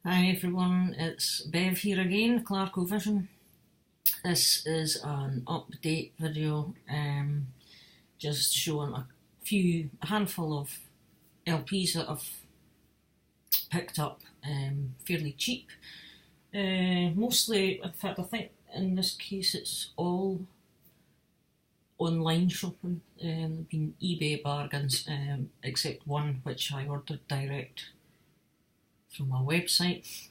Hi everyone, it's Bev here again, Clarko Vision. This is an update video, just showing a handful of LPs that I've picked up fairly cheap. Mostly, in fact, I think in this case it's all online shopping, been eBay bargains, except one which I ordered direct from my website.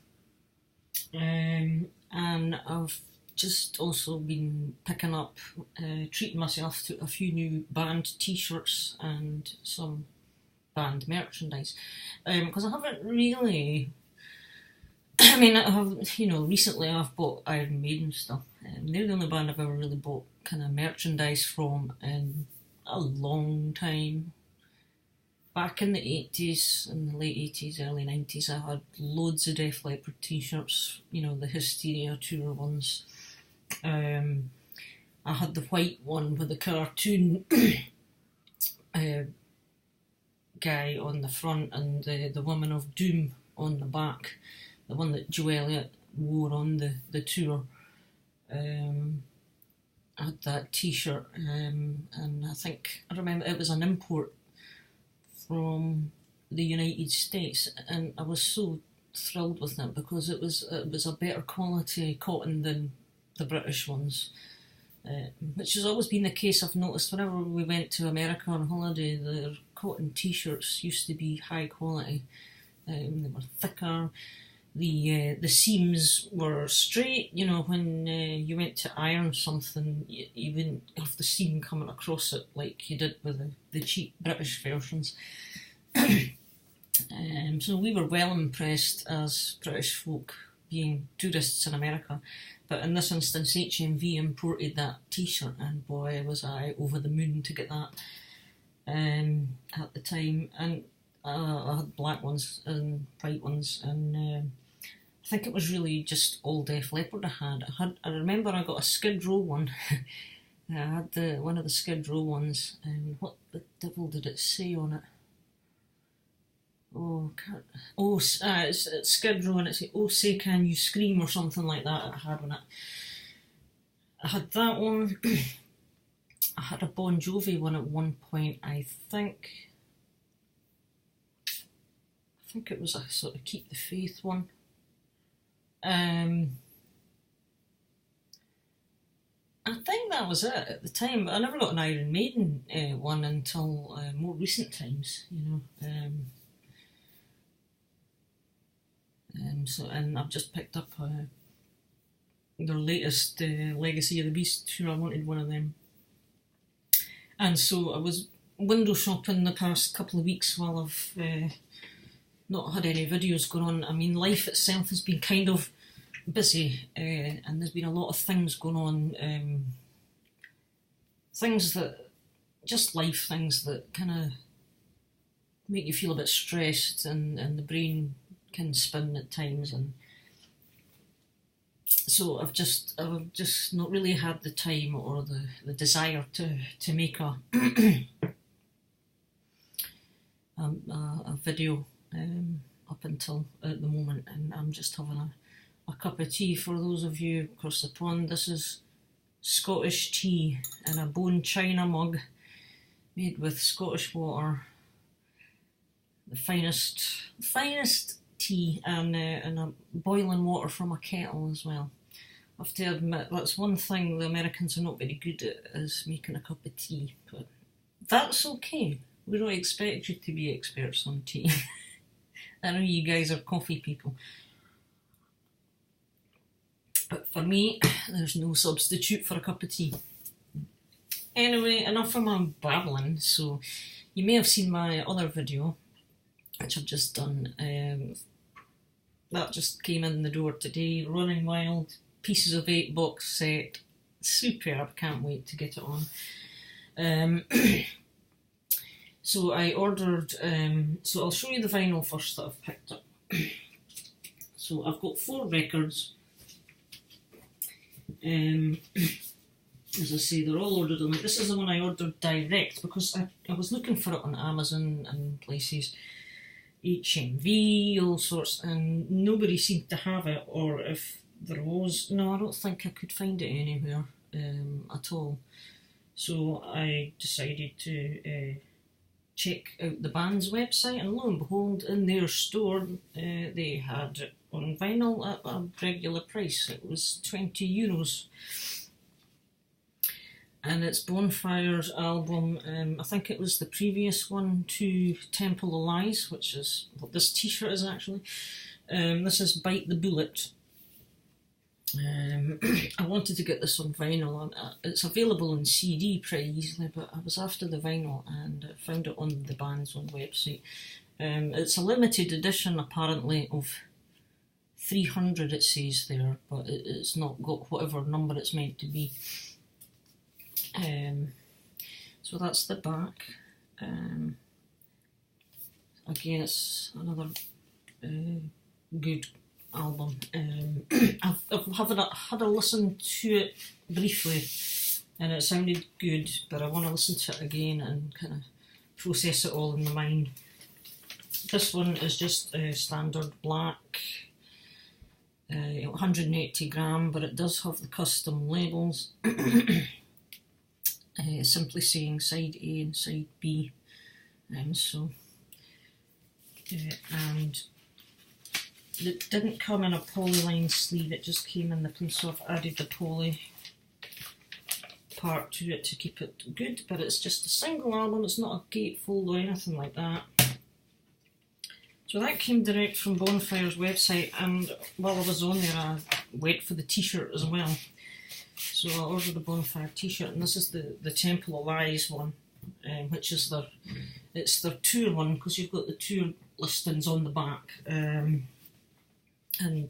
And I've just also been picking up, treating myself to a few new band t-shirts and some band merchandise, because I haven't really, I have, recently I've bought Iron Maiden stuff. They're the only band I've ever really bought kind of merchandise from in a long time. Back in the 80s, in the late 80s, early 90s, I had loads of Def Leppard t-shirts, the Hysteria tour ones. I had the white one with the cartoon guy on the front and the Woman of Doom on the back, the one that Joe Elliott wore on the tour. I had that t-shirt, and I remember it was an import from the United States, and I was so thrilled with it because it was a better quality cotton than the British ones, which has always been the case. I've noticed whenever we went to America on holiday, their cotton t-shirts used to be high quality. They were thicker. The seams were straight. When you went to iron something, you wouldn't have the seam coming across it like you did with the cheap British versions. So we were well impressed as British folk, being tourists in America. But in this instance, HMV imported that t-shirt, and boy, was I over the moon to get that at the time. And I had black ones and white ones, and I think it was really just all Def Leppard I remember I got a Skid Row one. I had one of the Skid Row ones, and what the devil did it say on it? It's Skid Row, and it said, "Oh, say can you scream," or something like that. I had that one. I had a Bon Jovi one at one point. I think it was a sort of Keep the Faith one. I think that was it at the time, but I never got an Iron Maiden one until more recent times, and I've just picked up their latest Legacy of the Beast tour. I wanted one of them, and so I was window shopping the past couple of weeks while I've not had any videos going on. I mean, life itself has been kind of busy, and there's been a lot of things going on, things that kind of make you feel a bit stressed, and the brain can spin at times, and so I've just not really had the time or the desire to make a a video up until at the moment, and I'm just having a cup of tea. For those of you across the pond, this is Scottish tea in a bone china mug made with Scottish water, the finest tea, and a boiling water from a kettle as well. I have to admit, that's one thing the Americans are not very good at, is making a cup of tea, but that's okay. We don't expect you to be experts on tea. I know you guys are coffee people, but for me, there's no substitute for a cup of tea. Anyway, enough of my babbling. So you may have seen my other video, which I've just done. That just came in the door today. Running Wild Pieces of 8 box set. Superb, can't wait to get it on. So I ordered, so I'll show you the vinyl first that I've picked up. So I've got 4 records. As I say, they're all ordered on. This is the one I ordered direct because I was looking for it on Amazon and places, HMV, all sorts, and nobody seemed to have it, or if there was, no, I don't think I could find it anywhere at all. So I decided to check out the band's website, and lo and behold, in their store they had it on vinyl at a regular price. It was €20. And it's Bonfire's album, I think it was the previous one to Temple of Lies, which is what this t-shirt is actually. This is Bite the Bullet. I wanted to get this on vinyl. It's available on CD pretty easily, but I was after the vinyl and I found it on the band's own website. It's a limited edition apparently of 300 it says there, but it's not got whatever number it's meant to be. So that's the back. Again, it's another good album. I've had a listen to it briefly and it sounded good, but I want to listen to it again and kind of process it all in my mind. This one is just standard black, 180 gram, but it does have the custom labels. Simply saying side A and side B, and it didn't come in a polyline sleeve, it just came in the place, so I've added the poly part to it to keep it good, but it's just a single album, it's not a gatefold or anything like that. So that came direct from Bonfire's website, and while I was on there I went for the t-shirt as well. So I ordered a Bonfire t-shirt, and this is the Temple of Lies one, which is it's their tour one, because you've got the tour listings on the back. And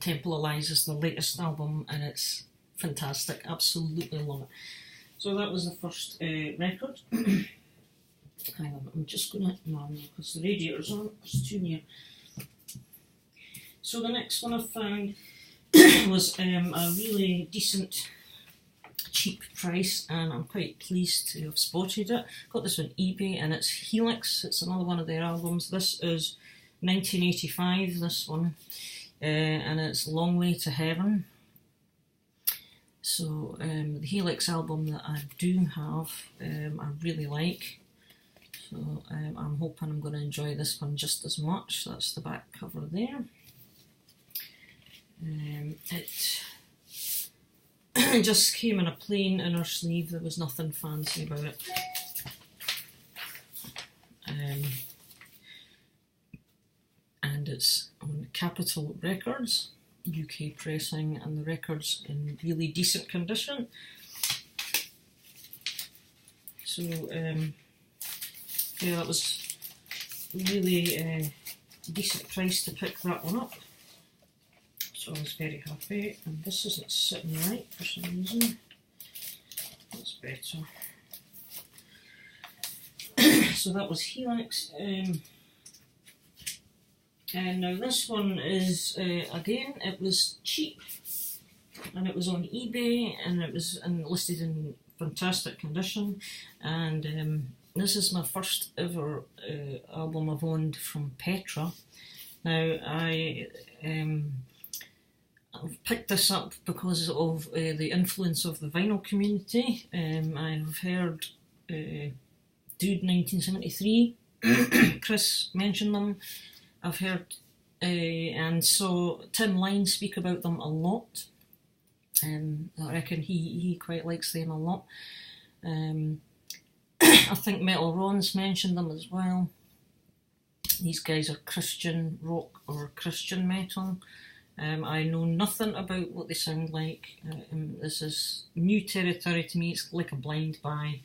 Temple of Lies is the latest album, and it's fantastic. Absolutely love it. So that was the first record. Hang on, I'm just going to, no, because the radiator's on, it's too near. So the next one I found was a really decent, cheap price, and I'm quite pleased to have spotted it. Got this on eBay, and it's Helix. It's another one of their albums. This is 1985, this one, and it's Long Way to Heaven. So the Helix album that I do have, I really like. So I'm hoping I'm going to enjoy this one just as much. That's the back cover there. It just came in a plain inner sleeve, there was nothing fancy about it. And it's on Capitol Records, UK pressing, and the record's in really decent condition. So yeah, that was really decent price to pick that one up. So I was very happy, and this isn't sitting right for some reason. That's better. So that was Helix. And now this one is, again, it was cheap, and it was on eBay, and it was listed in fantastic condition, and this is my first ever album I've owned from Petra. Now I've picked this up because of the influence of the vinyl community. I've heard Dude 1973, Chris mentioned them. I've heard and saw Tim Line speak about them a lot. I reckon he quite likes them a lot. I think Metal Ron's mentioned them as well. These guys are Christian rock or Christian metal. I know nothing about what they sound like. This is new territory to me. It's like a blind buy.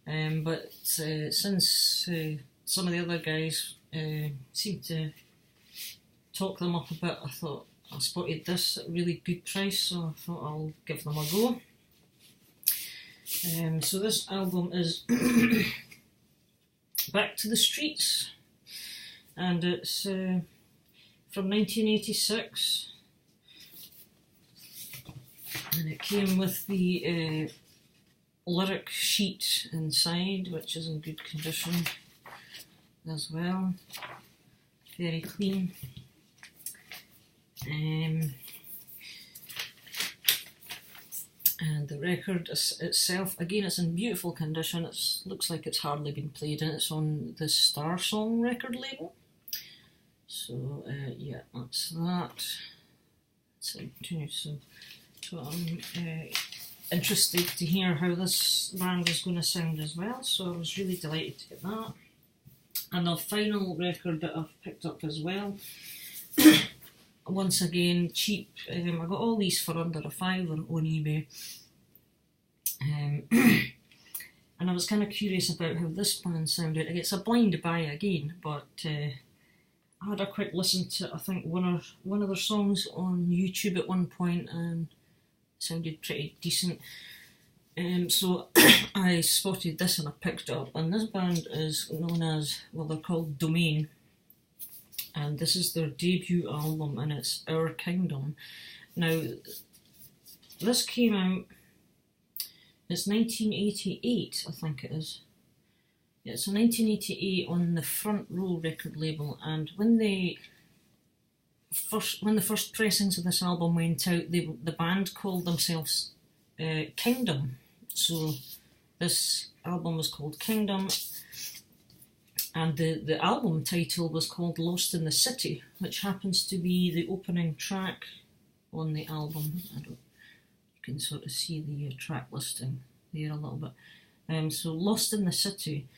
But since some of the other guys seem to talk them up a bit, I thought I spotted this at a really good price, so I thought I'll give them a go. So this album is Back to the Streets, and it's from 1986, and it came with the lyric sheet inside, which is in good condition as well. very clean. And the record itself, again, it's in beautiful condition. It looks like it's hardly been played, and it's on the Star Song record label. So yeah, that's that. So I'm interested to hear how this band is going to sound as well. So I was really delighted to get that. And the final record that I've picked up as well. Once again, cheap. I got all these for under a £5 on eBay. And I was kind of curious about how this band sounded. It's a blind buy again, but I had a quick listen to, I think, one of their songs on YouTube at one point, and it sounded pretty decent. So I spotted this and I picked it up. And this band is known as, well, they're called Domain. And this is their debut album, and it's Our Kingdom. Now, this came out, it's 1988, I think it is. Yeah, it's 1988 on the Front Row record label, and when the first pressings of this album went out, the band called themselves Kingdom. So this album was called Kingdom. And the album title was called Lost in the City, which happens to be the opening track on the album. You can sort of see the track listing there a little bit. So Lost in the City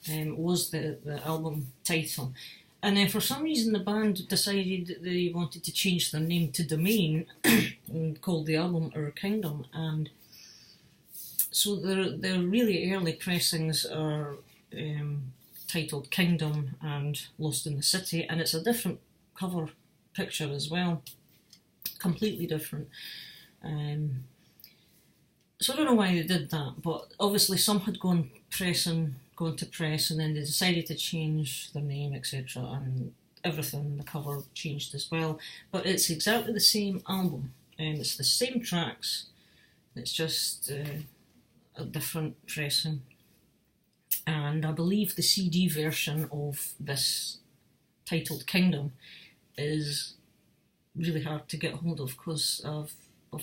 was the album title. And then for some reason the band decided that they wanted to change their name to Domain and called the album Our Kingdom. And so their really early pressings are titled Kingdom and Lost in the City, and it's a different cover picture as well, completely different. So I don't know why they did that, but obviously some had gone to press, and then they decided to change their name, etc., and everything, the cover changed as well. But it's exactly the same album, and it's the same tracks, it's just a different pressing. And I believe the CD version of this, titled Kingdom, is really hard to get hold of, because I've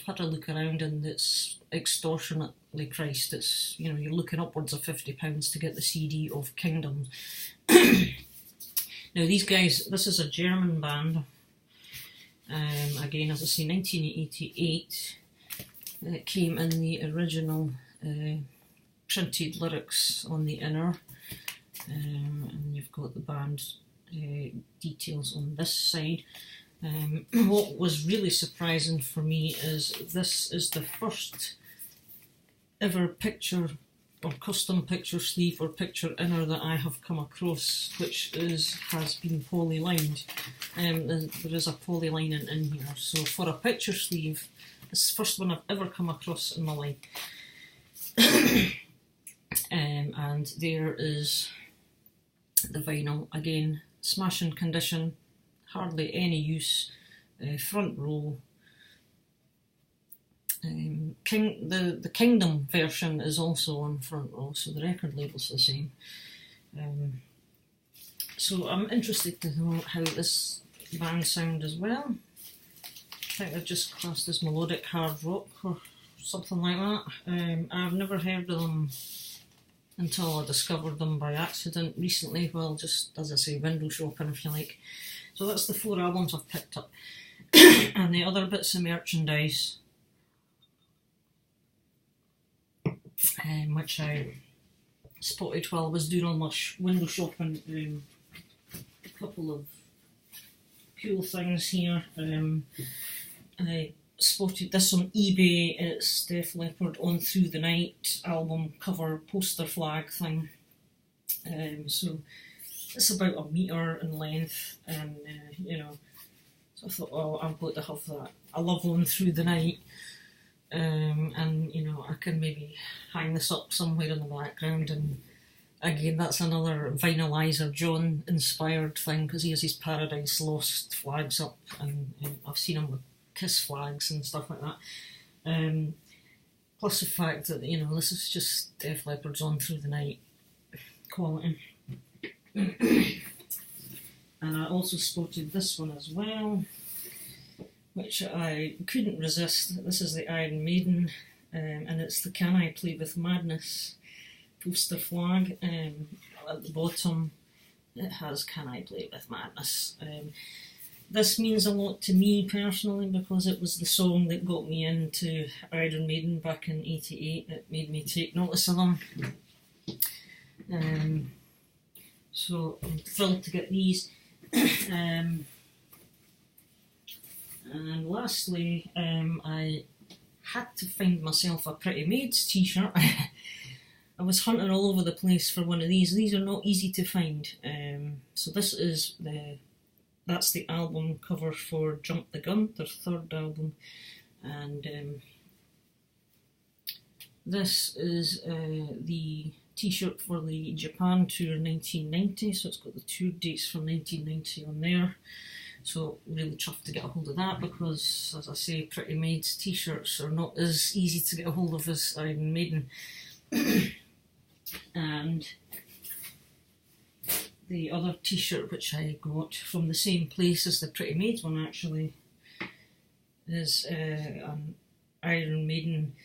had a look around and it's extortionately priced. It's, you know, you're looking upwards of £50 to get the CD of Kingdom. Now these guys, this is a German band. Again, as I say, 1988. It came in the original printed lyrics on the inner, and you've got the band details on this side. What was really surprising for me is this is the first ever picture or custom picture sleeve or picture inner that I have come across which has been poly-lined. There is a poly lining in here, so for a picture sleeve, it's the first one I've ever come across in my life. And there is the vinyl, again, smashing condition, hardly any use, Front Row. The Kingdom version is also on Front Row, so the record label's the same. So I'm interested to know how this band sound as well. I think they're just classed as melodic hard rock or something like that. I've never heard of them until I discovered them by accident recently, well, just, as I say, window shopping if you like. So that's the 4 albums I've picked up. And the other bits of merchandise, which I spotted while I was doing all my window shopping, a couple of cool things here. I spotted this on eBay. It's Def Leppard On Through the Night album cover poster flag thing. So it's about a metre in length, and you know, so I thought, oh, I've got to have that. I love On Through the Night, and you know, I can maybe hang this up somewhere in the background. And again, that's another vinylizer John inspired thing, because he has his Paradise Lost flags up, and I've seen him with Kiss flags and stuff like that. Plus the fact that, you know, this is just Def Leppard's On Through the Night quality. And I also spotted this one as well, which I couldn't resist. This is the Iron Maiden, and it's the Can I Play With Madness poster flag. At the bottom it has Can I Play With Madness. This means a lot to me personally because it was the song that got me into Iron Maiden back in '88. It made me take notice of them. So I'm thrilled to get these. And lastly, I had to find myself a Pretty Maids t-shirt. I was hunting all over the place for one of these. These are not easy to find. So this is that's the album cover for Jump the Gun, their third album. And this is the t-shirt for the Japan tour 1990, so it's got the tour dates from 1990 on there. So really chuffed to get a hold of that because, as I say, Pretty Maids t-shirts are not as easy to get a hold of as Iron Maiden. And the other t-shirt which I got from the same place as the Pretty Maids one actually is an Iron Maiden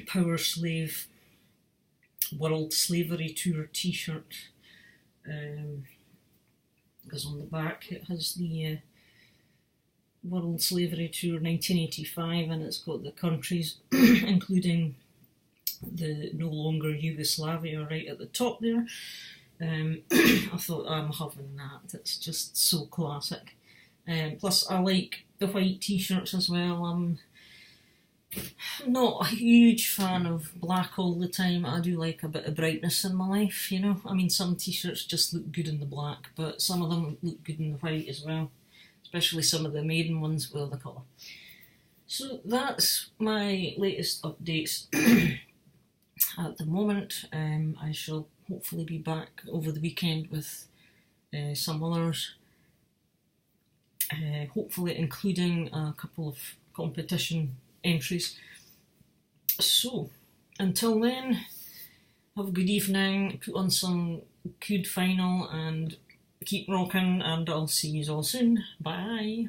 Power Slave World Slavery Tour t-shirt. Because on the back it has the World Slavery Tour 1985, and it's got the countries including the no longer Yugoslavia right at the top there. I thought, I'm having that, it's just so classic. Plus I like the white t-shirts as well. I'm not a huge fan of black all the time. I do like a bit of brightness in my life, you know. I mean, some t-shirts just look good in the black, but some of them look good in the white as well, especially some of the Maiden ones with the colour. So that's my latest updates at the moment. I shall hopefully be back over the weekend with some others, hopefully including a couple of competition entries. So until then, have a good evening, put on some good final and keep rocking, and I'll see you all soon. Bye.